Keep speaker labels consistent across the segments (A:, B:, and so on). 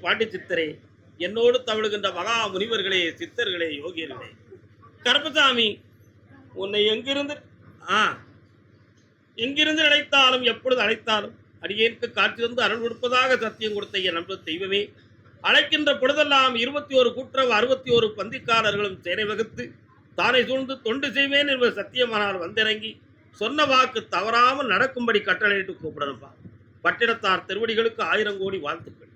A: பாண்டி சித்தரே, என்னோடு தவழுகின்ற மகா முனிவர்களே, சித்தர்களே, யோகியர்களே, கருப்பசாமி உன்னை எங்கிருந்து அழைத்தாலும் எப்பொழுது அழைத்தாலும் அடியேற்கு காற்றிலிருந்து அருள் கொடுப்பதாக சத்தியம் கொடுத்த என் நண்பர் தெய்வமே, அழைக்கின்ற பொழுதெல்லாம் 21 கூட்டுறவு 61 பந்திக்காரர்களும் சேனை வகுத்து தானே சூழ்ந்து தொண்டு செய்வேன் என்பது சத்தியமானால் வந்திறங்கி சொன்ன வாக்கு தவறாமல் நடக்கும்படி கட்டளையிட்டு கூப்பிடணும்பா. பட்டினத்தார் திருவடிகளுக்கு 1000 கோடி வாழ்த்துக்கள்.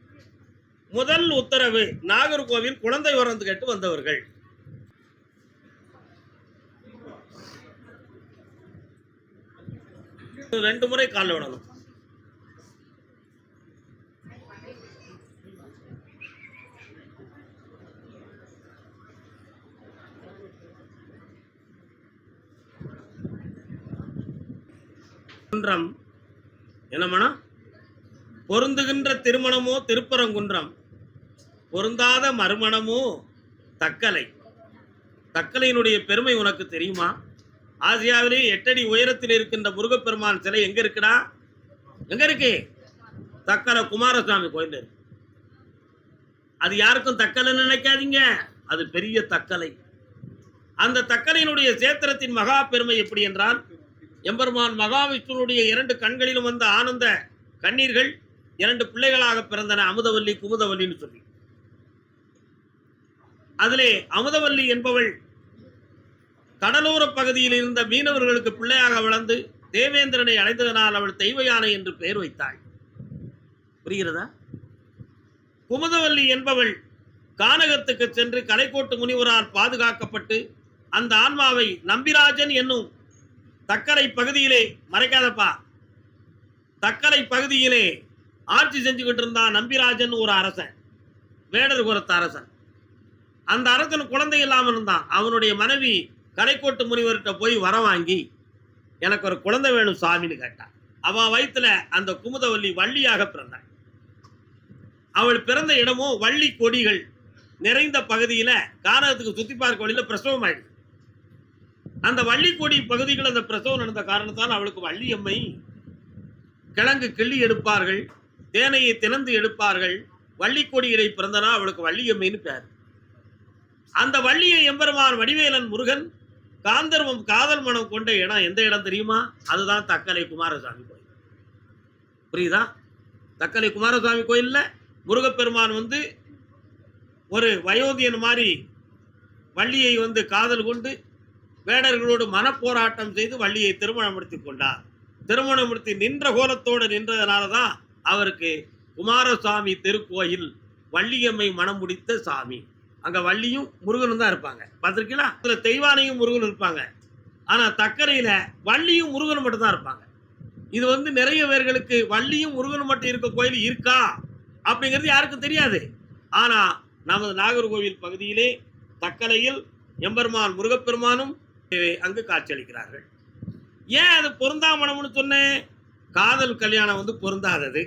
A: முதல் உத்தரவு, நாகர்கோவில் குழந்தை வரந்து கேட்டு வந்தவர்கள். ரெண்டு முறை காலில் விடணும். குன்றம் என்னமனா பொருந்துகின்ற திருமணமோ திருப்பரங்குன்றம், பொருந்தாத மறுமணமோ தக்கலை. தக்கலையினுடைய பெருமை உனக்கு தெரியுமா? ஆசியாவிலே 8 அடி உயரத்தில் இருக்கின்ற முருகப்பெருமான் சிலை எங்க இருக்குடா? எங்க இருக்கு? தக்கலை குமாரசாமி கோயில் இருக்கு. அது யாருக்கும் தக்கலைன்னு நினைக்காதீங்க, அது பெரிய தக்கலை. அந்த தக்கலையினுடைய சேத்திரத்தின் மகா பெருமை எப்படி என்றால், எம்பெருமான் மகாவிஷ்ணுனுடைய 2 கண்களிலும் வந்த ஆனந்த கண்ணீர்கள் 2 பிள்ளைகளாக பிறந்தன, அமுதவல்லி குமுதவல்லின்னு சொல்லி. அதிலே அமுதவல்லி என்பவள் கடலோர பகுதியில் இருந்த மீனவர்களுக்கு பிள்ளையாக வளர்ந்து தேவேந்திரனை அடைந்ததனால் அவள் தெய்வ யானை என்று பெயர் வைத்தாள். புரிகிறதா? குமுதவல்லி என்பவள் கானகத்துக்கு சென்று கலைக்கோட்டு முனிவரால் பாதுகாக்கப்பட்டு அந்த ஆன்மாவை நம்பிராஜன் என்னும் தக்கரை பகுதியிலே, மறைக்காதப்பா, தக்கரை பகுதியிலே ஆட்சி செஞ்சுக்கிட்டு இருந்தான் நம்பிராஜன், ஒரு அரசன், வேடர் குலத்து அரசன். அந்த அரசன் குழந்தை இல்லாமல் இருந்தான். அவனுடைய மனைவி கலைக்கோட்டு முனிவர்கிட்ட போய் வர வாங்கி, எனக்கு ஒரு குழந்தை வேணும் சாமின்னு கேட்டான். அவன் வயிற்றுல அந்த குமுதவல்லி வள்ளியாக பிறந்தாள். அவள் பிறந்த இடமோ வள்ளி கொடிகள் நிறைந்த பகுதியில, கானகத்துக்கு சுத்தி பார்க்க வழியில பிரசவம் ஆயிடுது. அந்த வள்ளி கொடி பகுதிகள் அந்த பிரசவம் நடந்த காரணத்தால் அவளுக்கு வள்ளியம்மை. கிழங்கு கிள்ளி எடுப்பார்கள், தேனையை திறந்து எடுப்பார்கள். வள்ளி கொடிகளை பிறந்தனா அவளுக்கு வள்ளியம்மைன்னு பேர். அந்த வள்ளியை எம்பெருமான் வடிவேலன் முருகன் காந்தர்வம் காதல் மனம் கொண்ட இடம் எந்த இடம் தெரியுமா? அதுதான் தக்கலை குமாரசாமி கோயில். புரியுதா? தக்கலை குமாரசாமி கோயில்ல முருகப்பெருமான் ஒரு வயோதியன் மாதிரி வள்ளியை காதல் கொண்டு வேடர்களோடு மனப்போராட்டம் செய்து வள்ளியை திருமணப்படுத்தி கொண்டார். திருமணப்படுத்தி நின்ற கோலத்தோடு நின்றதனால தான் அவருக்கு குமாரசாமி திருக்கோயில், வள்ளியம்மை மனம் முடித்த சாமி. அங்க வள்ளியும் முருகனும் தான் இருப்பாங்க. பார்த்துருக்கீங்களா? அதுல தெய்வானையும் முருகனும் இருப்பாங்க. ஆனா தக்கரையில வள்ளியும் முருகனும் மட்டும் தான் இருப்பாங்க. இது நிறைய பேர்களுக்கு வள்ளியும் முருகனும் மட்டும் இருக்க கோயில் இருக்கா அப்படிங்கிறது யாருக்கும் தெரியாது. ஆனா நமது நாகர்கோவில் பகுதியிலே தக்கலையில் எம்பெருமான் முருகப்பெருமானும் அங்கு காட்சியளிக்கிறார்கள். ஏன் அது பொருந்தாமணம்னு சொன்னேன்? காதல் கல்யாணம் பொருந்தாதது.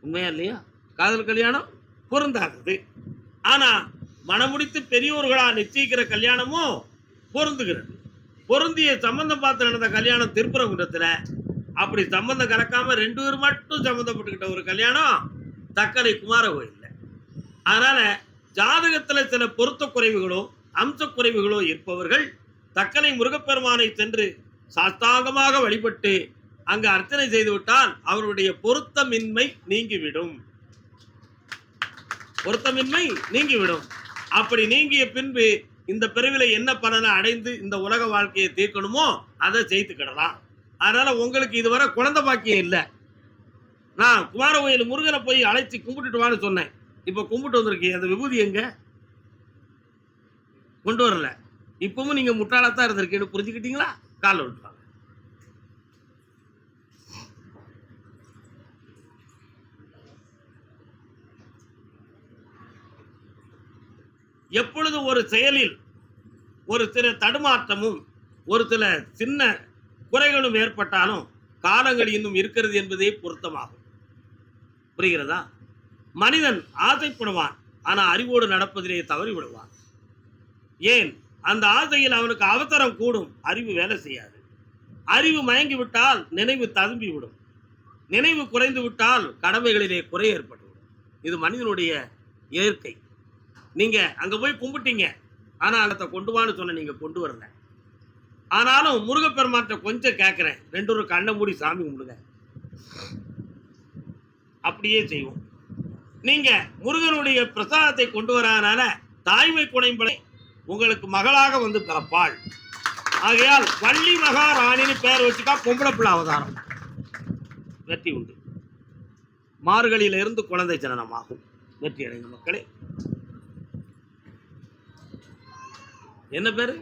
A: உண்மையா இல்லையா? காதல் கல்யாணம் பொருந்தாதது. ஆனா மனமுடித்து பெரியோர்களால் நிச்சயிக்கிற கல்யாணமும் பொருந்துகிறது. பொருந்திய சம்பந்தம் பார்த்து நடந்த கல்யாணம் திருப்பரங்குன்றத்துல அப்படி சம்பந்தம் கலக்காம 2 பேர் மட்டும் சம்பந்தப்பட்டுக்கிட்ட ஒரு கல்யாணம் தக்கலை குமார கோயில்ல. அதனால ஜாதகத்துல சில பொருத்த குறைவுகளோ அம்ச குறைவுகளோ இருப்பவர்கள் தக்கலை முருகப்பெருமானை சென்று சாஸ்தாங்கமாக வழிபட்டு அங்கு அர்ச்சனை செய்துவிட்டால் அவருடைய பொருத்தமின்மை நீங்கிவிடும். பொருத்தமின்மை நீங்கிவிடும். அப்படி நீங்கிய பின்பு இந்த பிறவில என்ன பலனை அடைந்து இந்த உலக வாழ்க்கையை தீர்க்கணுமோ அதை செய்துக்கிடலாம். அதனால உங்களுக்கு இதுவரை குழந்தை பாக்கியம் இல்லை. நான் குமார கோயில் முருகனை போய் அழைச்சி கும்பிட்டுட்டு வான்னு சொன்னேன். இப்ப கும்பிட்டு வந்திருக்கீங்க, அந்த விபூதி எங்க? கொண்டு வரல. இப்பவும் நீங்க முட்டாளத்தான் இருந்திருக்கீங்க, புரிஞ்சுக்கிட்டீங்களா? கால விட்டுவாங்க. எப்பொழுது ஒரு செயலில் ஒரு சில தடுமாற்றமும் ஒரு சில சின்ன குறைகளும் ஏற்பட்டாலும் காலங்கள் இன்னும் இருக்கிறது என்பதே பொருத்தமாகும். புரிகிறதா? மனிதன் ஆசைப்படுவான், ஆனா அறிவோடு நடப்பதிலே தவறி விடுவான். ஏன்? அந்த ஆசையில் அவனுக்கு அவசரம் கூடும், அறிவு வேலை செய்யாது. அறிவு மயங்கி விட்டால் நினைவு ததும்பி விடும். நினைவு குறைந்து விட்டால் கடமைகளிலே குறை ஏற்பட்டுவிடும். இது மனிதனுடைய இயற்கை. நீங்க அங்க போய் கும்பிட்டீங்க, ஆனா அதை கொண்டு வான்னு சொன்ன, நீங்க கொண்டு வரல. ஆனாலும் முருகப்பெருமான்ட்ட கொஞ்சம் கேட்கிறேன், 2 ஒரு கண்ணை மூடி சாமி கும்பிடுங்க, அப்படியே செய்வோம். நீங்க முருகனுடைய பிரசாதத்தை கொண்டு வராதனால தாய்மை குடைம்பளை உங்களுக்கு மகளாக வந்து பிறப்பாள். ஆகையால் வள்ளி மகாராணின்னு பேர் வச்சுக்கா, பொம்பளை பிள்ளை அவதாரம், வெற்றி உண்டு. மார்கழியிலிருந்து குழந்தை ஜனனமாகும். வெற்றி அடைந்த மக்களே. என்ன பேரு?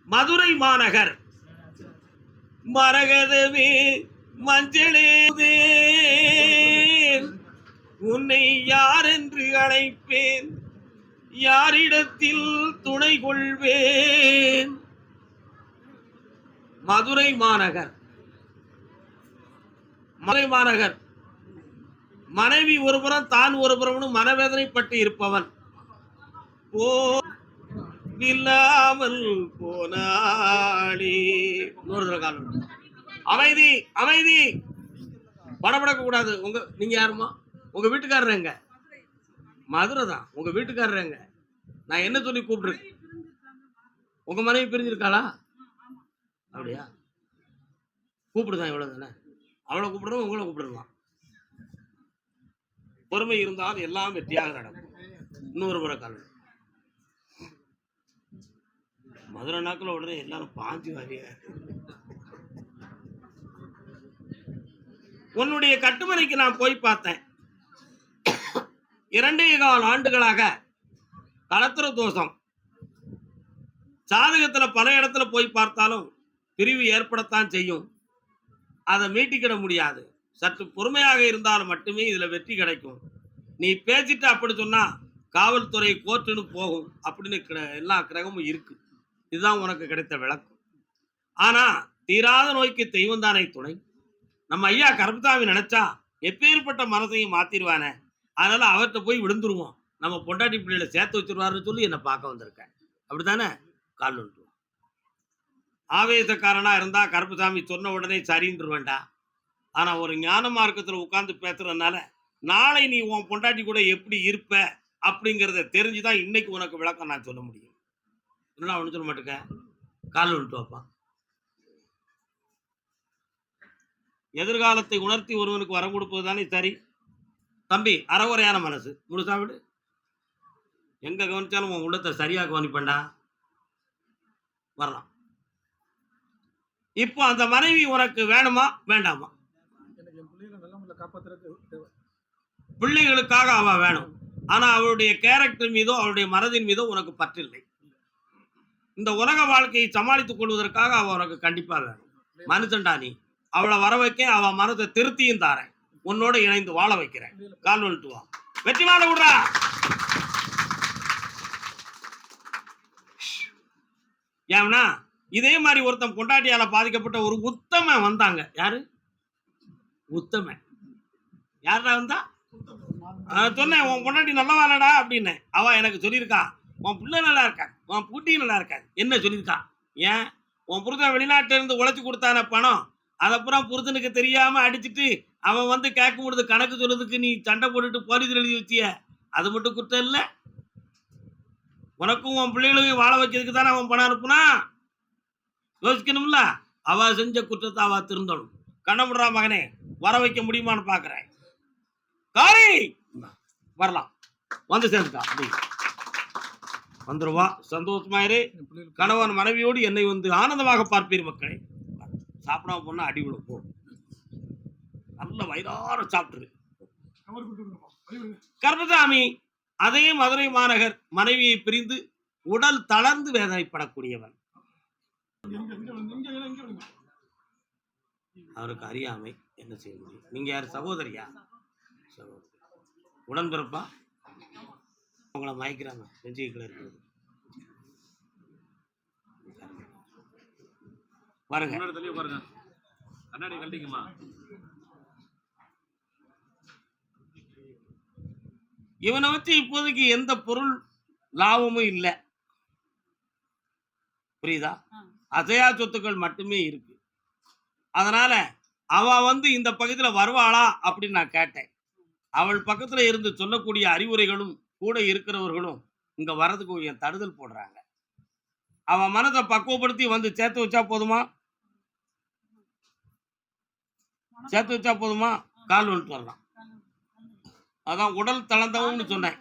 A: மதுரை மாநகர் மரகதவே மஞ்சளே உன்னை யார் என்று அழைப்பேன், யாரிடத்தில் துணை கொள்வேன். மதுரை மாநகர், மதுரை மாநகர் மனைவி ஒருபுறம் தான் ஒருபுறம்னு மனவேதனைப்பட்டு இருப்பவன் இல்லாமல் போனாளி. அமைதி அமைதி, படபடக்க கூடாது. நீங்க யாருமா? உங்க வீட்டுக்காரர் எங்க? மதுரை தான். உங்க வீட்டுக்காரர் எங்க? நான் என்ன சொல்லி கூப்பிடுறேன்? உங்க மனைவி பிரிஞ்சிருக்காளா? அப்படியா? கூப்பிடுதான், இவ்வளவு தானே. அவளை கூப்பிடுறோம், உங்களை கூப்பிடுறான். பொறுமை இருந்தால் எல்லாம் வெற்றியாக நடக்கும். இன்னொரு முறை காலம் மதுரை நாட்கள் உடனே எல்லாரும் பாஞ்சு வாரிய. உன்னுடைய கட்டுமனைக்கு நான் போய் பார்த்தேன். 2.25 ஆண்டுகளாக கலத்திர தோஷம். சாதகத்துல பல இடத்துல போய் பார்த்தாலும் பிரிவு ஏற்படத்தான் செய்யும். அதை மீட்டிக்கிட முடியாது. சற்று பொறுமையாக இருந்தாலும் மட்டுமே இதுல வெற்றி கிடைக்கும். நீ பேசிட்டு அப்படி சொன்னா காவல்துறை கோர்ட்டுன்னு போகும் அப்படின்னு எல்லா கிரகமும் இருக்கு. இதுதான் உனக்கு கிடைத்த விளக்கம். ஆனா தீராத நோய்க்கு தெய்வம் தானே துணை. நம்ம ஐயா கருப்பசாமி நினைச்சா எப்பேற்பட்ட மனசையும் மாத்திருவானே. அதனால அவர்கிட்ட போய் விழுந்துருவோம், நம்ம பொண்டாட்டி பிள்ளைகளை சேர்த்து வச்சிருவாருன்னு சொல்லி என்னை பார்க்க வந்திருக்கேன். அப்படித்தானே? கால் வந்துருவோம். ஆவேசக்காரனா இருந்தா கருப்பசாமி சொன்ன உடனே சரின்னு வேண்டாம். ஆனா ஒரு ஞான மார்க்கத்துல உட்கார்ந்து பேசுறதுனால நாளை நீ உன் பொண்டாட்டி கூட எப்படி இருப்ப அப்படிங்கிறத தெரிஞ்சுதான் இன்னைக்கு உனக்கு விளக்கம் நான் சொல்ல முடியும். என்ன ஒண்ணு சொல்ல மாட்டேங்க, கால் வந்துட்டு வாப்பா. எதிர்காலத்தை உணர்த்தி ஒருவனுக்கு வரம் கொடுப்பது தானே சரி. தம்பி அறகுறையான மனசு, முழுசா விடு. எங்க கவனிச்சாலும் உன் உள்ளத்தை சரியா கவனிப்பண்டா, வரலாம். இப்போ அந்த மனைவி உனக்கு வேணுமா வேண்டாமா? பிள்ளைகளுக்காக அவ வேணும். ஆனா அவளுடைய கேரக்டர் மீதோ அவளுடைய மனதின் மீதோ உனக்கு பற்றில்லை. இந்த உலக வாழ்க்கையை சமாளித்துக் கொள்வதற்காக அவ உனக்கு கண்டிப்பா வேணும். மனுஷன்டா நீ. அவளை வர வைக்க, அவ மனதை திருத்தியும் தாரேன், உன்னோட இணைந்து வாழ வைக்கிறேன். கால் வந்துட்டு வா. வெற்றி மாலை விடுறா. ஏன்னா இதே மாதிரி ஒருத்தன் பொண்டாட்டியால பாதிக்கப்பட்ட ஒரு உத்தம வந்தாங்க. யாரு உத்தம? யாரா வந்தா? சொன்னேன், உன் பொண்டாட்டி நல்லவாளடா அப்படின்னு. அவ எனக்கு சொல்லியிருக்கா, உன் பிள்ளை நல்லா இருக்கா, உன் பூட்டி நல்லா இருக்கா. என்ன சொல்லியிருக்கா? ஏன் உன் புருஷன் வெளிநாட்டில இருந்து உழைச்சி கொடுத்தான பணம், அதப்புறம் புருஷனுக்கு தெரியாம அடிச்சுட்டு அவன் வந்து கேட்கும் பொழுது கணக்கு சொல்றதுக்கு நீ சண்டை போட்டுட்டு போலீஸ் எழுதி வச்சிய, அது மட்டும் குற்றம் இல்லை? உனக்கும் உன் பிள்ளைகளையும் வாழ வைக்கிறதுக்கு தானே அவன் பணம் அனுப்புனா? யோசிக்கணும்ல. அவ செஞ்ச குற்றத்தை அவ திருந்தணும். கண்ணமுடுறா மகனே, வர வைக்க முடியுமான்னு பாக்குறேன். காரி வரலாம், வந்து சேர்ந்துட்டா. வந்துருவா, சந்தோஷமாயிரு. கணவன் மனைவியோடு என்னை வந்து ஆனந்தமாக பார்ப்பீர் மக்களே. சாப்பிடாம போனா அடி விழும். போ, நல்ல வயிறார சாப்பிட்டுரு. கருப்பசாமி அதே மதுரை மாநகர் மனைவியை பிரிந்து உடல் தளர்ந்து வேதனைப்படக்கூடியவன். அவருக்கு அறியாமை, என்ன செய்ய முடியும்? நீங்க யார்? சகோதரியா? சகோதரி. உடன்பிறப்பா? உங்களை மயக்கிறாங்க, நெஞ்சுக்குள்ள இருக்குது. பாருங்க, பாருங்க, கண்ணாடி கட்டிக்குமா. இவனை வச்சு இப்போதைக்கு எந்த பொருள் லாபமும் இல்லை. புரியுதா? அசையா சொத்துக்கள் மட்டுமே இருக்கு. அதனால அவ வந்து இந்த பகுதியில வருவாளா அப்படின்னு நான் கேட்டேன். அவள் பக்கத்துல இருந்து சொல்லக்கூடிய அறிவுரைகளும், கூட இருக்கிறவர்களும் இங்க வர்றதுக்கு கொஞ்சம் தடுதல் போடுறாங்க. அவ மனத பக்குவப்படுத்தி வந்து சேர்த்து வச்சா போதுமா? சேர்த்து வச்சா போதுமா? கால் வந்துட்டு வரலாம். அதான் உடல் தளர்ந்தவும்னு சொன்னேன்.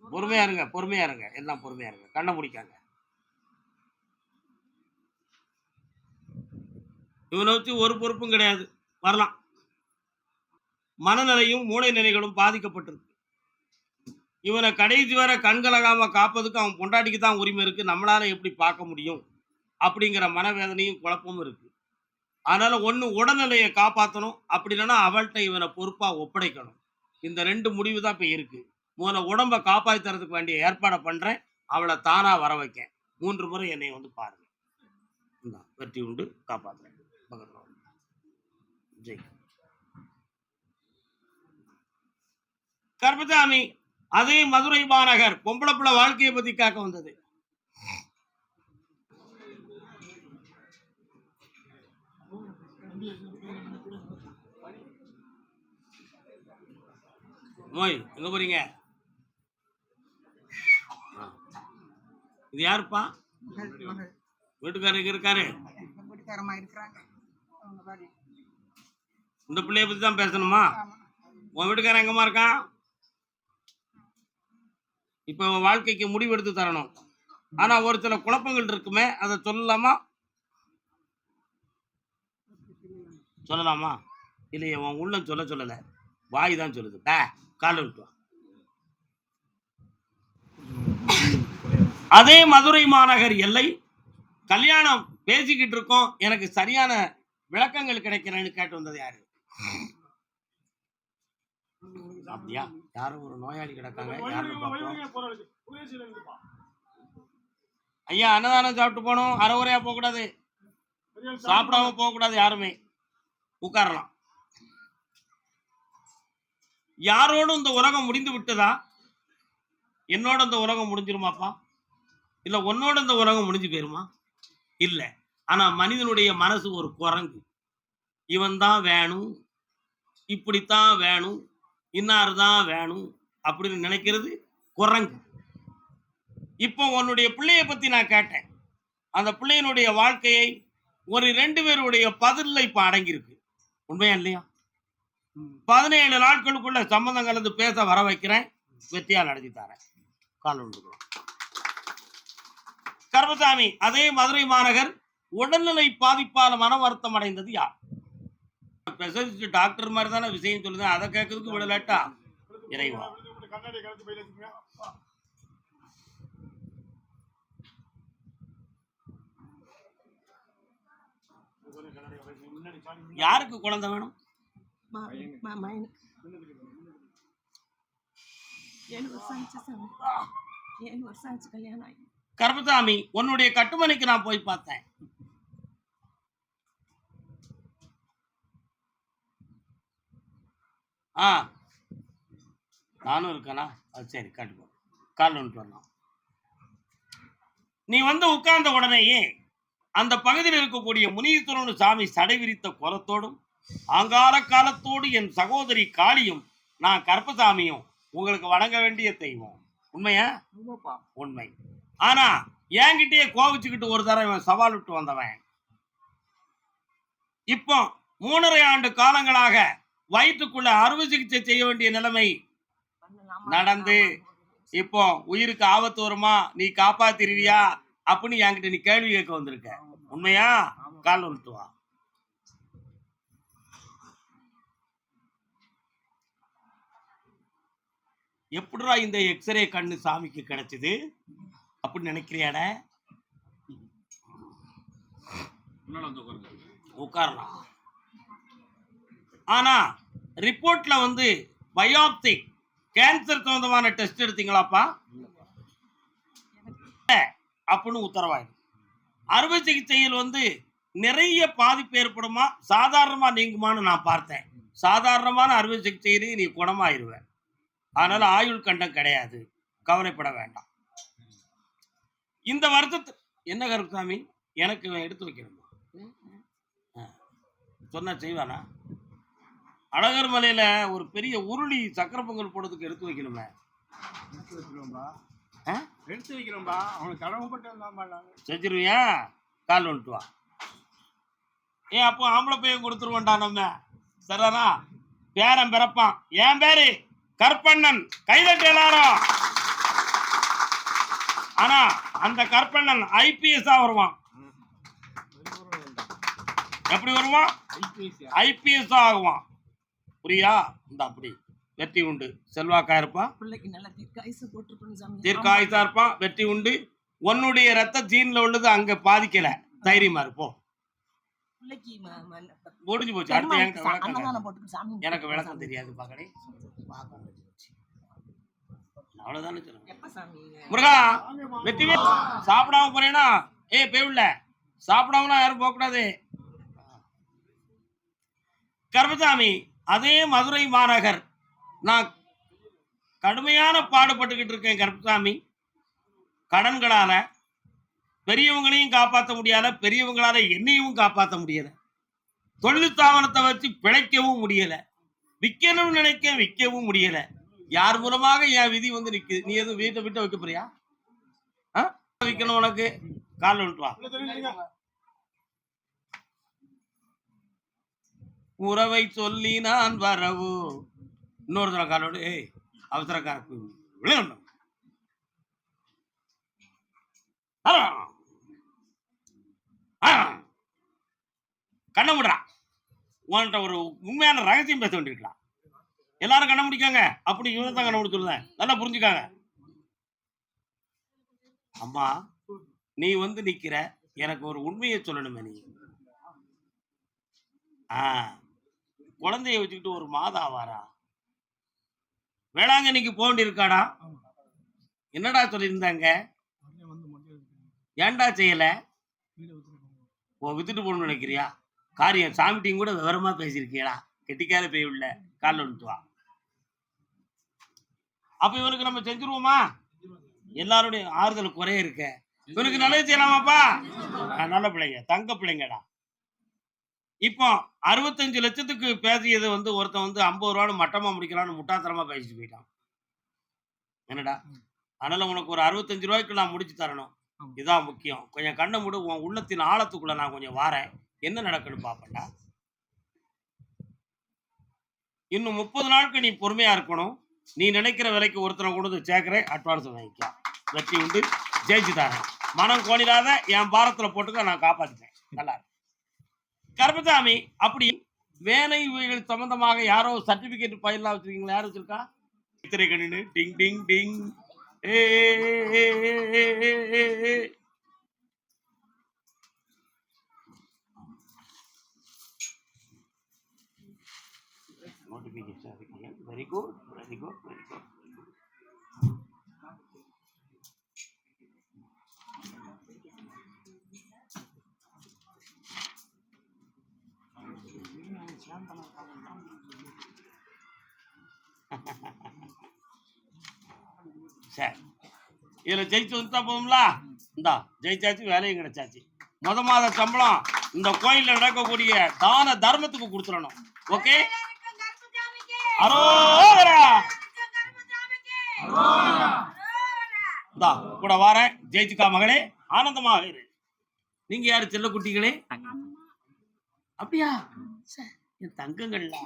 A: பொறுமையா இருங்க, பொறுமையா இருங்க. எல்லாம் பொறுமையா இருங்க. கண்ண மூடிக்கங்க. இவன வச்சு ஒரு பொறுப்பும் கிடையாது. வரலாம். மனநிலையும், மூளை நிலைகளும் பாதிக்கப்பட்டிருக்கு. இவன கடைசி வரை கண்கலங்காம காப்பதுக்கு அவன் பொண்டாட்டிக்கு தான் உரிமை இருக்கு. நம்மளால எப்படி பார்க்க முடியும்? அப்படிங்கிற மனவேதனையும், குழப்பமும் இருக்கு. அதனால ஒண்ணு உடல்நிலைய காப்பாத்தணும். அப்படி இல்லன்னா அவள்ட்ட இவன பொறுப்பா ஒப்படைக்கணும். இந்த 2 முடிவு தான் இப்ப இருக்கு. முதல்ல உடம்ப காப்பாத்தி தர்றதுக்கு வேண்டிய ஏற்பாட பண்றேன். அவள தானா வர வைக்கேன். 3 முறை என்னைய வந்து பாருங்க. இந்தா வெற்றி உண்டு காப்பாத்துறேன். பக்கத்துல வாங்க. ஜெய். கருப்பசாமி அதே மதுரை மாநகர் பொம்பளை புள்ள வாழ்க்கையை பத்தி கேட்க வந்தது. மோய் எங்க போறீங்க? இது யாருப்பா? வீட்டுக்காரருக்கு இருக்காரு. இந்த பிள்ளைய பத்தி தான் பேசணுமா? உன் வீட்டுக்காரன் எங்கம்மா இருக்கான்? இப்ப வாழ்க்கைக்கு முடிவு எடுத்து தரணும். ஆனா ஒரு சில குழப்பங்கள் இருக்குமே, அதை சொல்லலாமா? சொல்லலாமா? இல்லையே, உன் உள்ளம் சொல்லல, வாய் தான் சொல்லுது. கால விட்டு. அதே மதுரை மாநகர் எல்லை கல்யாணம் பேசிக்கிட்டு இருக்கோம். எனக்கு சரியான விளக்கங்கள் கிடைக்கிறேன்னு கேட்டு வந்தது யாரு? அப்படியா? யாரும் ஒரு நோயாளி கிடக்காங்க. ஐயா அன்னதானம் சாப்பிட்டு போகணும். அரைகுறையா போக கூடாது. சாப்பிடாம போக கூடாது. யாருமே உட்காரலாம். யாரோடும் இந்த உலகம் முடிந்து விட்டதா? என்னோட இந்த உலகம் முடிஞ்சிருமாப்பா? இல்ல உன்னோட இந்த உலகம் முடிஞ்சு போயிருமா? இல்ல. ஆனா மனிதனுடைய மனசு ஒரு குரங்கு. இவன் தான் வேணும், இப்படித்தான் வேணும், இன்னாரு தான் வேணும் அப்படின்னு நினைக்கிறது குரங்கு. இப்போ உன்னுடைய பிள்ளைய பத்தி நான் கேட்டேன். அந்த பிள்ளையினுடைய வாழ்க்கையை ஒரு 2 பேருடைய பதில்ல இப்ப அடங்கியிருக்கு. உண்மையா இல்லையா? 17 நாட்களுக்குள்ள சம்பந்தம் கலந்து பேச வர வைக்கிறேன். வெற்றியா நடத்தி தரேன். கால் உண்டு. கருப்பசாமி அதே மதுரை மாநகர் உடல்நிலை பாதிப்பால மன வருத்தம் அடைந்தது யார்? டாக்டர் மாதிரி தானே விஷயம் சொல்லுது. அதை கேட்கறதுக்கு விடலாட்டா? இறைவா. யாருக்கு குழந்தை வேணும்? கருப்பசாமி உன்னுடைய கட்டுமனைக்கு நான் போய் பார்த்தேன். நானும் இருக்கேனா? சரி கட்டுப்போ. கால் வந்துட்டு வரலாம். நீ வந்து உட்கார்ந்த உடனேயே அந்த பகுதியில் இருக்கக்கூடிய முனீஸ்வரன் சாமி சடை விரித்த குரத்தோடும் ஆங்கால காலத்தோடு என் சகோதரி காளியும் நான் கருப்பசாமியும் உங்களுக்கு வணங்க வேண்டிய தெய்வம். உண்மையா? உண்மை. ஆனா என்கிட்டயே கோவிச்சுக்கிட்டு ஒரு தடவை சவால் விட்டு வந்தவன் இப்போ 3.5 ஆண்டு காலங்களாக வயிற்றுக்குள்ள அறுவை சிகிச்சை செய்ய வேண்டிய நிலைமை நடந்து இப்போ உயிருக்கு ஆபத்து வருமா, நீ காப்பாத்திருவியா அப்படின்னு என்கிட்ட நீ கேள்வி கேட்க வந்திருக்க. உண்மையா? கால் வந்துட்டு வா. எப்படிடா இந்த எக்ஸ்ரே கண்ணு சாமிக்கு கிடைச்சது அப்படின்னு நினைக்கிறியாட? உட்காரலாம். ஆனா ரிப்போர்ட்ல வந்து பயோப்சி கேன்சர் சம்பந்தமான டெஸ்ட் எடுத்தீங்களாப்பா அப்படின்னு உத்தரவாயிடும். அறுவை சிகிச்சையில் வந்து நிறைய பாதிப்பு ஏற்படுமா, சாதாரணமா நீங்குமான்னு நான் பார்த்தேன். சாதாரணமான அறுவை சிகிச்சையிலேயே நீ குணமாயிருவ. அதனால ஆயுள் கண்டம் கிடையாது, கவலைப்பட வேண்டாம். இந்த வருத்தத்து என்ன கருப்பசாமி எனக்கு எடுத்து வைக்கணுமா? சொன்னா செய்வானா? அழகர் மலையில ஒரு பெரிய உருளி சக்கரை பொங்கல் போடுறதுக்கு எடுத்து வைக்கணுமே.
B: எடுத்து வைக்கிறோம்பா. அவனுக்கு கடவுள் போட்டு
A: செஞ்சிருவியா? கால் வந்துட்டு வா. ஏன் அப்போ ஆம்பளை பையன் கொடுத்துருவோண்டா நம்ம. சரிதானா? பேரன் பிறப்பான். என் பேரு கற்பண்ணன். கைதட்டு எல்லாரும். ஆனா அந்த கற்பண்ணன் ஐபிஎஸ் வருவான். எப்படி வருவான்? ஐபிஎஸ் ஆகுவான். புரியா? இந்த அப்படி வெற்றி உண்டு. செல்வாக்கா இருப்பான், தீர்க்காயுசா இருப்பான், வெற்றி உண்டு. உன்னுடைய ரத்த ஜீன்ல உள்ளது அங்க பாதிக்கல. தைரியமா இருப்போம். முடிஞ்சு போச்சு. அடுத்து எனக்கு விளக்கம் தெரியாது பாக்கடே. அவ்வளவுதானே சொல்லுங்க. முருகா வெற்றி சாப்பிடாம போறேன்னா பேவுல சாப்பிடாமலாம் யாரும் போக கூடாது. கர்மசாமி அதே மதுரை மாநகர் நான் கடுமையான பாடுபட்டுக்கிட்டு இருக்கேன் கருப்பசாமி. கடன்களால பெரியவங்களையும் காப்பாற்ற முடியல, பெரியவங்களால என்னையும் காப்பாற்ற முடியல. தொழில் ஸ்தாபனத்தை வச்சு பிழைக்கவும் முடியல, விற்கணும்னு நினைக்க விற்கவும் முடியல. யார் மூலமாக என் விதி வந்து நிக்குது. நீ எதுவும் வீட்டை விட்டு வைக்க போறியா? விற்கணும் உனக்கு கால் வந்துட்டு வா. உறவை சொல்லி நான் வரவு. இன்னொரு தடவை காலோடு அவசரக்காரக்கு கண்ண முடுறா. உன்கிட்ட ஒரு உண்மையான ரகசியம் பேச வேண்டியிருக்கலாம். எல்லாரும் கண்ண முடிக்காங்க. அப்படி இவனத்தான் கண்ண முடிச்சுருந்தேன். நல்லா புரிஞ்சுக்காங்க. அம்மா நீ வந்து நிக்கிற, எனக்கு ஒரு உண்மையை சொல்லணுமே. நீ குழந்தைய வச்சுக்கிட்டு ஒரு மாதம் ஆவாரா? வேளாங்கண்ணிக்கு போக வேண்டியிருக்காடா? என்னடா சொல்லியிருந்தாங்க? ஏன்டா செய்யல? வித்துட்டு போகணும்னு நினைக்கிறியா? காரியம் சாமிட்டையும் கூட விவரமா பேசியிருக்கியடா. கெட்டிக்கார போய் உள்ள காலில் விட்டுவா. அப்ப இவனுக்கு நம்ம செஞ்சிருவோமா? எல்லாருடைய ஆறுதல் குறைய இருக்க. இவனுக்கு நல்லது செய்யலாமாப்பா? நல்ல பிள்ளைங்க, தங்க பிள்ளைங்கடா. இப்போ 65 லட்சத்துக்கு பேசியது வந்து ஒருத்தன் வந்து 50 ரூபான்னு மட்டமா முடிக்கலான்னு முட்டாத்தனமா பேசிட்டு போயிட்டான். என்னடா? அதனால உனக்கு ஒரு 65 ரூபாய்க்கு நான் முடிச்சு தரணும். இதுதான் முக்கியம். கொஞ்சம் கண்ணை மூடு. உன் உள்ளத்தின் ஆழத்துக்குள்ள நான் கொஞ்சம் வாரேன். என்ன நடக்குன்னு பாப்பேன்டா. இன்னும் 30 நாளுக்கு நீ பொறுமையா இருக்கணும். நீ நினைக்கிற விலைக்கு ஒருத்தனை கொண்டு வந்து சேர்க்கிறேன். அட்வான்ஸ் வாங்கிக்க. வெற்றி உண்டு. ஜெயிச்சு தரேன். மனம் கோணிடாத. என் பாரத்துல போட்டுக்க. நான் காப்பாத்திட்டேன். நல்லா இருக்கு. கருப்பசாமி அப்படி வேலை சம்பந்தமாக யாரோ சர்டிபிகேட் ஃபைல்லாம் வச்சிருக்கீங்களா? யாரும் வச்சிருக்கா? இத்திரை கணினு ding ding ding. Notification very good, very good, very good. சரி, இதுல ஜெயிச்சு வந்துட்டா போதும்ல. இந்தா ஜெயிச்சாச்சு, வேலையும் கிடைச்சாச்சு. மாத சம்பளம் இந்த கோயில்ல நடக்கக்கூடிய தான தர்மத்துக்கு கொடுத்துடணும். ஓகே? கூட வாரேன். ஜெயிச்சுக்கா மகளே, ஆனந்தமாக இரு. நீங்க யாரு செல்ல குட்டிகளே? அப்படியா? என் தங்கங்கள்ல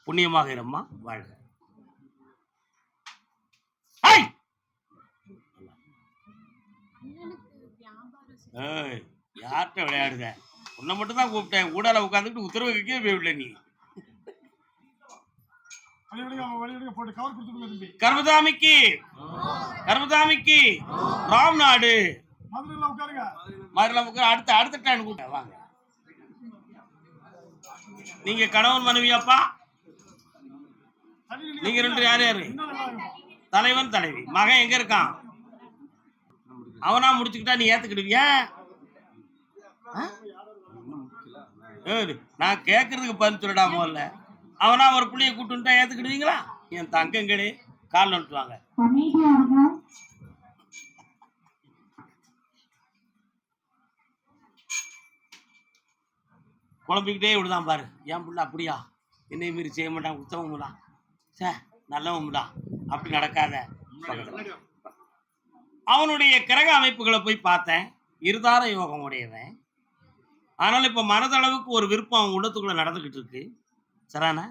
A: புண்ணியமாக இரும்மா, வாழ்க. யார்கிட்ட விளையாடுத? உன்னை மட்டும் தான் கூப்பிட்டேன். ஊடால உட்காந்துட்டு உத்தரவு கேட்கவே போய்விடல நீ. கர்மசாமிக்கு கர்மசாமிக்கு ராம்நாடு மதுரை அடுத்த அடுத்த டைம் கூப்பிட்ட வாங்க. நீங்க கணவன் மனைவியாப்பா? நீங்க ரெண்டு யார் யாரு? தலைவன் தலைவி. மகன் எங்க இருக்கான்? அவனா முடிச்சுக்கிட்டா நீ ஏத்துக்கிடுவியா? நான் கேட்கறதுக்கு பதில் சொல்லடா. முதல்ல அவனா ஒரு புள்ளைய கூட்டு ஏத்துக்கிடுவீங்களா? என் தங்கங்களே, கால் வந்துட்டுவாங்க. குழம்பிக்கிட்டே விடுதான் பாரு. என் பிள்ளை அப்படியா, என்னை மீறி செய்ய மாட்டான், உத்தவங்களா, சே நல்லவங்களா, அப்படி நடக்காத. பக்கத்துல அவனுடைய கிரக அமைப்புகளை போய் பார்த்தேன். இருதார யோகம் உடையவன். ஆனால் இப்ப மனதளவுக்கு ஒரு விருப்பம் அவன் உள்ளத்துக்குள்ள நடந்துகிட்டு இருக்கு. சரிதானே?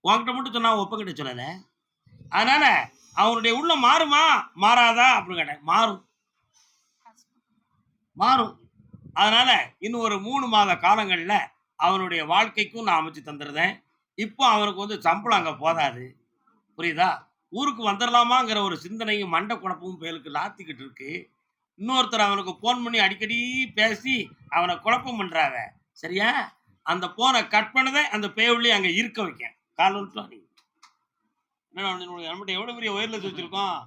A: உன்கிட்ட மட்டும் சொன்னா ஒப்பங்கிட்ட சொல்லல. அதனால அவனுடைய உள்ள மாறுமா மாறாதா அப்படின்னு கேட்டேன். மாறும், மாறும். அதனால இன்னும் ஒரு 3 மாத காலங்கள்ல அவனுடைய வாழ்க்கைக்கும் நான் அமைச்சு தந்துருந்தேன். இப்போ அவனுக்கு வந்து சம்பளம் அங்க போதாது. புரியுதா? ஊருக்கு வந்துடலாமாங்கிற ஒரு சிந்தனையும் மண்டை குழப்பமும் பயலுக்கு லாத்திக்கிட்டு இருக்கு. இன்னொருத்தர் அவனுக்கு போன் பண்ணி அடிக்கடி பேசி அவனை குழப்பம் பண்றாங்க. சரியா? அந்த போனை கட் பண்ணதை அந்த பேவுள்ளி அங்க இருக்க வைக்க. கால் வந்துட்டோம் நீ. என்ன நம்மகிட்ட எவ்வளவு பெரிய ஒயர்லெஸ் வச்சிருக்கோம்.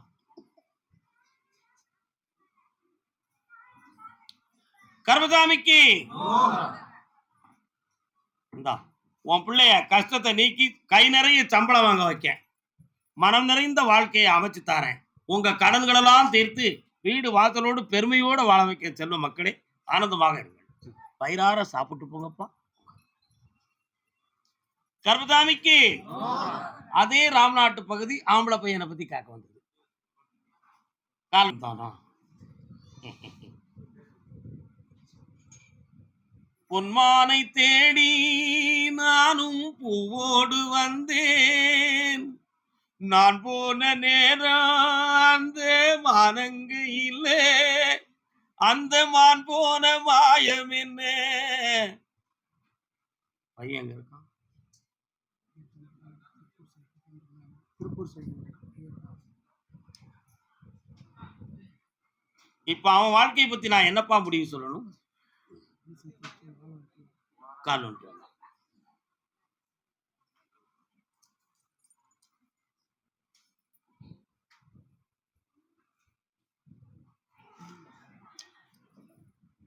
A: கர்மசாமிக்கு இந்தா உன் பிள்ளைய கஷ்டத்தை நீக்கி கை நிறைய சம்பளம் வாங்க வைக்க, மனம் நிறைந்த வாழ்க்கையை அமைச்சு தாரேன். உங்க கடன்களெல்லாம் தீர்த்து வீடு வாசலோடு பெருமையோடு வாழ வைக்க செல்வ மக்களே, ஆனந்தமாக இருங்கள். வயிறார சாப்பிட்டு போங்கப்பா. கர்மசாமிக்கு அதே ராம்நாட்டு பகுதி ஆம்பளை பையனை பத்தி கேட்க வந்தது. காலம் தானா? பொன்மானை தேடி நானும் பூவோடு வந்தேன். நான் போன நேரம் அந்த மானங்கு இல்லை, அந்த மான் போன மாயம் என்ன. பையன் இருக்கான். இப்ப அவன் வாழ்க்கையை பத்தி நான் என்னப்பா முடிவு சொல்லணும்? கால் ஒன்று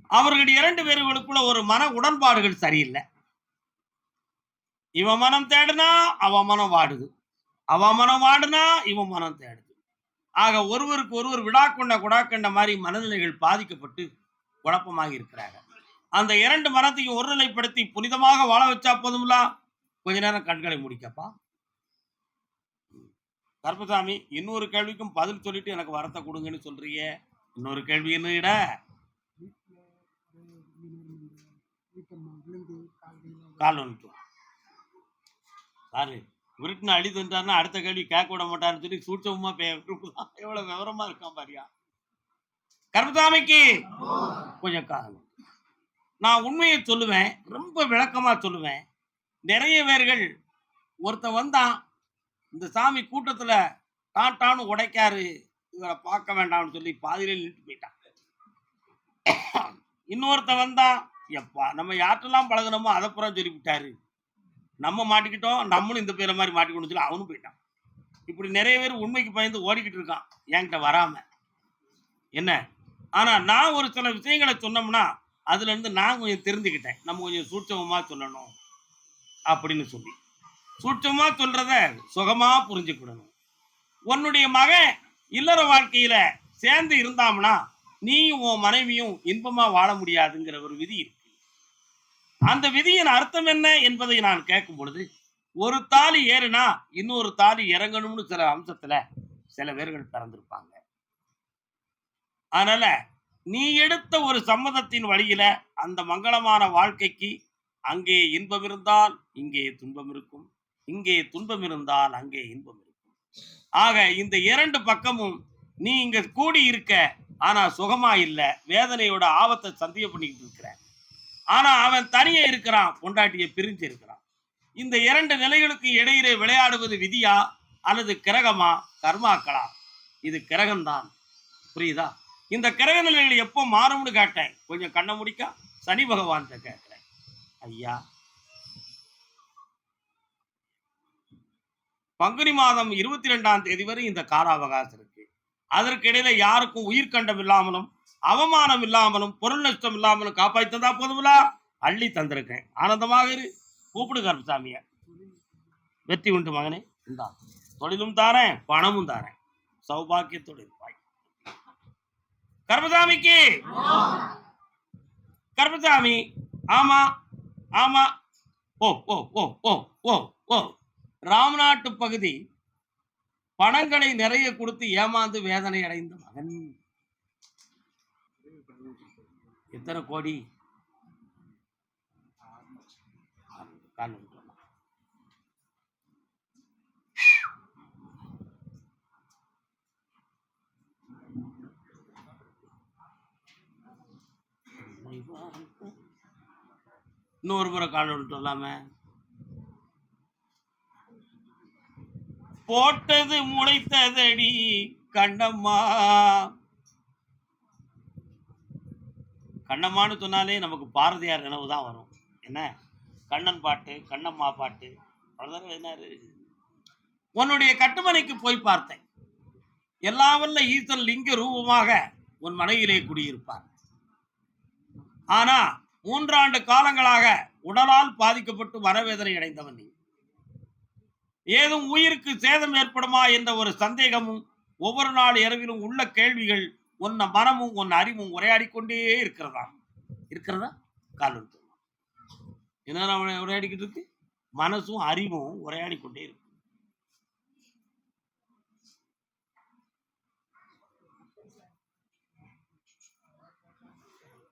A: அவர்கள் 2 பேர்களுக்குள்ள ஒரு மன உடன்பாடுகள் சரியில்லை. இவன் மனம் தேடுனா அவன் மனம் வாடுது, அவன் மனம் வாடுனா இவன் மனம் தேடுது. ஆக ஒருவருக்கு ஒருவர் விடாக்கொண்ட குடாக்கண்ட மாதிரி மனநிலைகள் பாதிக்கப்பட்டு குழப்பமாக இருக்கிறாங்க. அந்த 2 மனத்தையும் ஒருநிலைப்படுத்தி புனிதமாக வாழ வச்சா போதும்ல. கொஞ்ச நேரம் கண்களை முடிக்கப்பா. கருப்பசாமி, இன்னொரு கேள்விக்கும் பதில் சொல்லிட்டு எனக்கு வரத்தை கொடுங்கன்னு சொல்றீங்க. இன்னொரு கேள்வி என்னடா? கால் வந்துட்டு சாரு விருட்டுன்னு அடி தந்துட்டாருன்னா அடுத்த கேள்வி கேட்க விட மாட்டான்னு சொல்லி சூட்சமா எவ்வளவு விவரமா இருக்கான் பாரியா. கருப்பசாமிக்கு கொஞ்சம் காரணம். நான் உண்மையை சொல்லுவேன், ரொம்ப விளக்கமா சொல்லுவேன். நிறைய பேர்கள் ஒருத்தன் வந்தான், இந்த சாமி கூட்டத்துல டாட்டான்னு உடைக்காரு, இவரை பார்க்க வேண்டாம்னு சொல்லி பாதியிலே நின்று போயிட்டான். இன்னொருத்தன் வந்தான், எப்பா நம்ம யார்ட்டெல்லாம் பழகணுமோ அதை புறம் சொல்லி விட்டாரு, நம்ம மாட்டிக்கிட்டோம், நம்மளும் இந்த பேரை மாதிரி மாட்டிக்கணும்னு சொல்லி அவனும் போயிட்டான். இப்படி நிறைய பேர் உண்மைக்கு பயந்து ஓடிக்கிட்டு இருக்கான் என்கிட்ட வராம. என்ன ஆனா நான் ஒரு சில விஷயங்களை சொன்னோம்னா அதுல இருந்து நான் கொஞ்சம் தெரிஞ்சுக்கிட்டேன், நம்ம கொஞ்சம் சூட்சமா சொல்லணும் அப்படின்னு சொல்லி. சூட்சமா சொல்றத சுகமா புரிஞ்சுக்கிடணும். உன்னுடைய மகன் இல்லற வாழ்க்கையில சேர்ந்து இருந்தாம்னா நீயும் உன் மனைவியும் இன்பமா வாழ முடியாதுங்கிற ஒரு விதி இருக்கு. அந்த விதியின் அர்த்தம் என்ன என்பதை நான் கேட்கும் பொழுது, ஒரு தாலி ஏறுனா இன்னொரு தாலி இறங்கணும்னு சில அம்சத்துல சில பேர்கள் பிறந்திருப்பாங்க. அதனால நீ எடுத்த ஒரு சம்மதத்தின் வழியில அந்த மங்களமான வாழ்க்கைக்கு அங்கே இன்பம் இருந்தால் இங்கே துன்பம் இருக்கும், இங்கே துன்பம் இருந்தால் அங்கே இன்பம் இருக்கும். ஆக இந்த 2 பக்கமும் நீ இங்க கூடி இருக்க, ஆனா சுகமா இல்ல, வேதனையோட ஆபத்தை சந்திய பண்ணிக்கிட்டு இருக்கிற. ஆனா அவன் தனியே இருக்கிறான், பொண்டாட்டியை பிரிஞ்சு இருக்கிறான். இந்த 2 நிலைகளுக்கு இடையிலே விளையாடுவது விதியா அல்லது கிரகமா கர்மாக்களா? இது கிரகம்தான். புரியுதா? இந்த கிரக நிலைகள் எப்போ மாறும்னு கேட்டேன். கொஞ்சம் கண்ண முடிக்கா சனி பகவான் கேட்கிறேன். ஐயா, பங்குனி மாதம் 22ஆம் தேதி வரை இந்த கால அவகாசம் இருக்கு. அதற்கு இடையில யாருக்கும் உயிர்கண்டம் இல்லாமலும் அவமானம் இல்லாமலும் பொருள் நஷ்டம் இல்லாமலும் காப்பாற்றதா போதுங்களா அள்ளி தந்திருக்கேன். ஆனந்தமாக இரு. கூப்பிடு கருப்பசாமிய. வெற்றி உண்டு மகனே. இந்தா தொழிலும் தாரேன், பணமும் தாரேன், சௌபாக்கியத்தோடு இருப்பாய். கருப்பசாமிக்கு கருப்பசாமி, ஆமா ஆமா. ஓ ஓ ஓ ஓ ஓ ஓ ராம்நாட்டு பகுதி பணங்களை நிறைய கொடுத்து ஏமாந்து வேதனை அடைந்த மகன். எத்தனை கோடி? கால் ஊன்றலாம். இன்னொரு முறை கால் ஊன்றலாமே. போட்டது முளைத்ததடி கண்ணம்மா. கண்ணம்மான்னு சொன்னாலே நமக்கு பாரதியார் நினைவு தான் வரும். என்ன கண்ணன் பாட்டு, கண்ணம்மா பாட்டு, அவ்வளவுதானே. என்னாரு, உன்னுடைய கட்டுமனைக்கு போய் பார்த்தேன். எல்லாவல்ல ஈசன் லிங்க ரூபமாக உன் மனையிலே குடியிருப்பார். ஆனா 3 ஆண்டு காலங்களாக உடலால் பாதிக்கப்பட்டு மனவேதனை அடைந்தவன் நீ. ஏதும் உயிருக்கு சேதம் ஏற்படுமா என்ற ஒரு சந்தேகமும் ஒவ்வொரு நாள் இரவிலும் உள்ள கேள்விகள் உன்ன மனமும் உன் அறிவும் உரையாடிக்கொண்டே இருக்கிறதா கால் என்ன உரையாடிக்கிட்டு இருக்கு? மனசும் அறிவும் உரையாடிக்கொண்டே இருக்கு.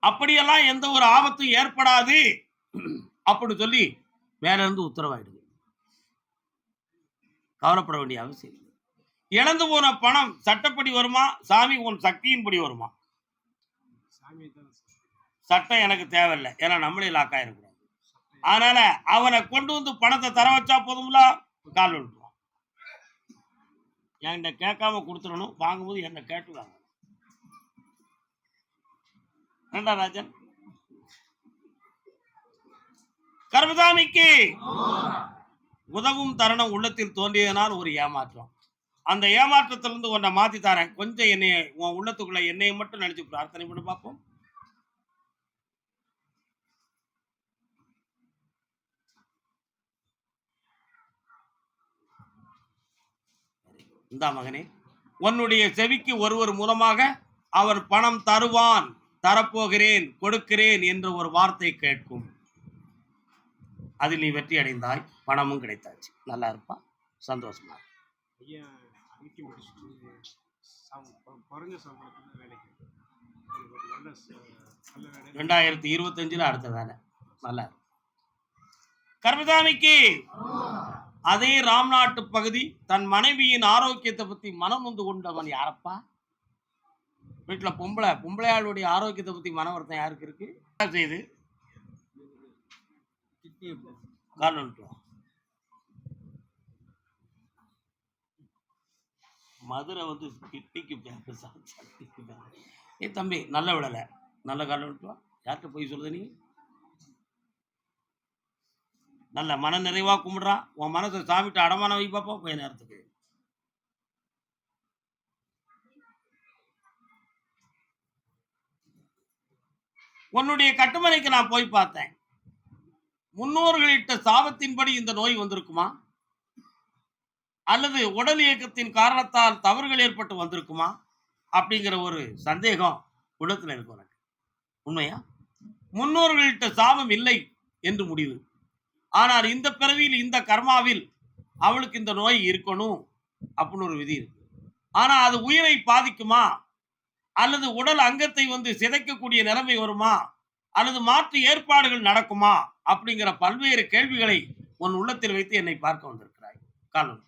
A: அப்படியெல்லாம் எந்த ஒரு ஆபத்தும் ஏற்படாது அப்படி சொல்லி மேல இருந்து உத்தரவாயிடுது. கவலைப்பட வேண்டிய அவசியம் இல்லை. இழந்து போன பணம் சட்டப்படி வருமா, சாமி உன் சக்தியின்படி வருமா? சட்டம் எனக்கு தேவையில்லை, ஏன்னா நம்மளே லாக் ஆயிடக்கூடாது. அதனால அவனை கொண்டு வந்து பணத்தை தர வச்சா போதும்ல, கால் விட்டுருவான். என்கிட்ட கேட்காம கொடுத்துடணும், வாங்கும்போது என்ன கேட்டு வாங்க. ஏண்டா ராஜன், கர்மசாமிக்கு உதவும் தருணம் உள்ளத்தில் தோன்றியதனால் ஒரு ஏமாற்றம். அந்த ஏமாற்றத்திலிருந்து உன்னை மாத்தி தரேன். கொஞ்சம் என்னைய உன் உள்ளத்துக்குள்ள என்னைய மட்டும் நினைச்சு பிரார்த்தனை பண்ணி பார்ப்போம். இந்த மகனே, உன்னுடைய செவிக்கு ஒருவர் மூலமாக அவர் பணம் தருவான், தரப்போகிறேன், கொடுக்கிறேன் என்ற ஒரு வார்த்தை கேட்கும். அதில் நீ வெற்றி அடைந்தாய், பணமும் கிடைத்தாச்சு. நல்லா இருப்பா, சந்தோஷமா. 2025 அடுத்த வேலை. நல்லா கர்மசாமிக்கு அதே ராம்நாட்டு பகுதி தன் மனைவியின் ஆரோக்கியத்தை பத்தி மனம் வந்து கொண்டவன் யாரப்பா? வீட்டுல பொம்பளையாளுடைய ஆரோக்கியத்தை பத்தி மன வருத்தம் யாருக்கு இருக்கு? செய்து மதுரை வந்து கிட்டிக்கு ஏ தம்பி, நல்ல விடல, நல்ல காலம் விட்டுவா. யார்கிட்ட போய் சொல்லுது நீ? நல்ல மன நிறைவா கும்பிடுறான். உன் மனசை சாமிட்டு அடமான வை பாப்பா போய் நேரத்துக்கு. உன்னுடைய கட்டுமனைக்கு நான் போய் பார்த்தேன். முன்னோர்களிட்ட சாபத்தின்படி இந்த நோய் வந்திருக்குமா, அல்லது உடல் இயக்கத்தின் காரணத்தால் தவறுகள் ஏற்பட்டு வந்திருக்குமா அப்படிங்கிற ஒரு சந்தேகம் உள்ளத்துல இருக்கு உனக்கு. உண்மையா? முன்னோர்களிட்ட சாபம் இல்லை என்று முடிவு. ஆனால் இந்த பிறவியில் இந்த கர்மாவில் அவளுக்கு இந்த நோய் இருக்கணும் அப்படின்னு ஒரு விதி இருக்கு. ஆனா அது உயிரை பாதிக்குமா, அல்லது உடல் அங்கத்தை வந்து சிதைக்கக்கூடிய நிலைமை வருமா, அல்லது மாற்று ஏற்பாடுகள் நடக்குமா அப்படிங்கிற பல்வேறு கேள்விகளை உன் உள்ளத்தில் வைத்து என்னை பார்க்க வந்திருக்கிறாய். காலம்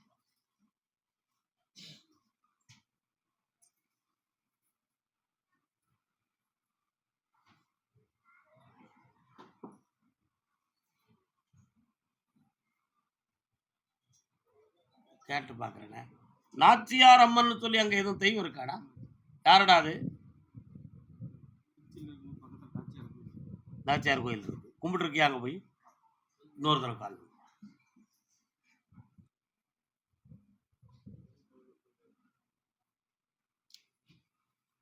A: கேட்டு பாக்குறேன். நாச்சியார் அம்மன் சொல்லி அங்க எதுவும் தெய்வம் இருக்காடா? யாரடா அது? நாச்சியார் கோயில் இருக்கு, கும்பிட்டு இருக்கியா? அங்க போய் இன்னொரு தடவை கால்.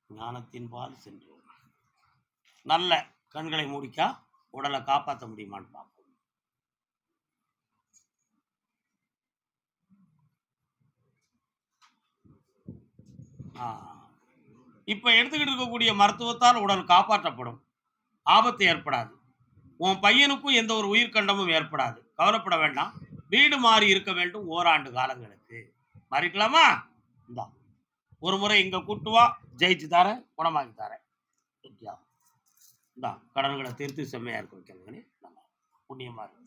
A: ஞானத்தின் பால் சென்றோம். நல்ல கண்களை மூடிக்கா, உடலை காப்பாற்ற முடியுமான்னு பார்ப்போம். இப்ப எடுத்துக்கிட்டு இருக்கக்கூடிய மருத்துவத்தால் உடல் காப்பாற்றப்படும், ஆபத்து ஏற்படாது. உன் பையனுக்கும் எந்த ஒரு உயிர்கண்டமும் ஏற்படாது, கவலைப்பட வேண்டாம். வீடு மாறி இருக்க வேண்டும் ஓராண்டு காலங்களுக்கு. மாறிக்கலாமா? இந்தா ஒரு முறை இங்க கூட்டு வா, ஜெயிச்சு தரேன், குணமாக்கி தரேன். இந்தா கடன்களை தீர்த்து செம்மையா இருக்க வைக்க மகனே. புண்ணியமா இருக்கு.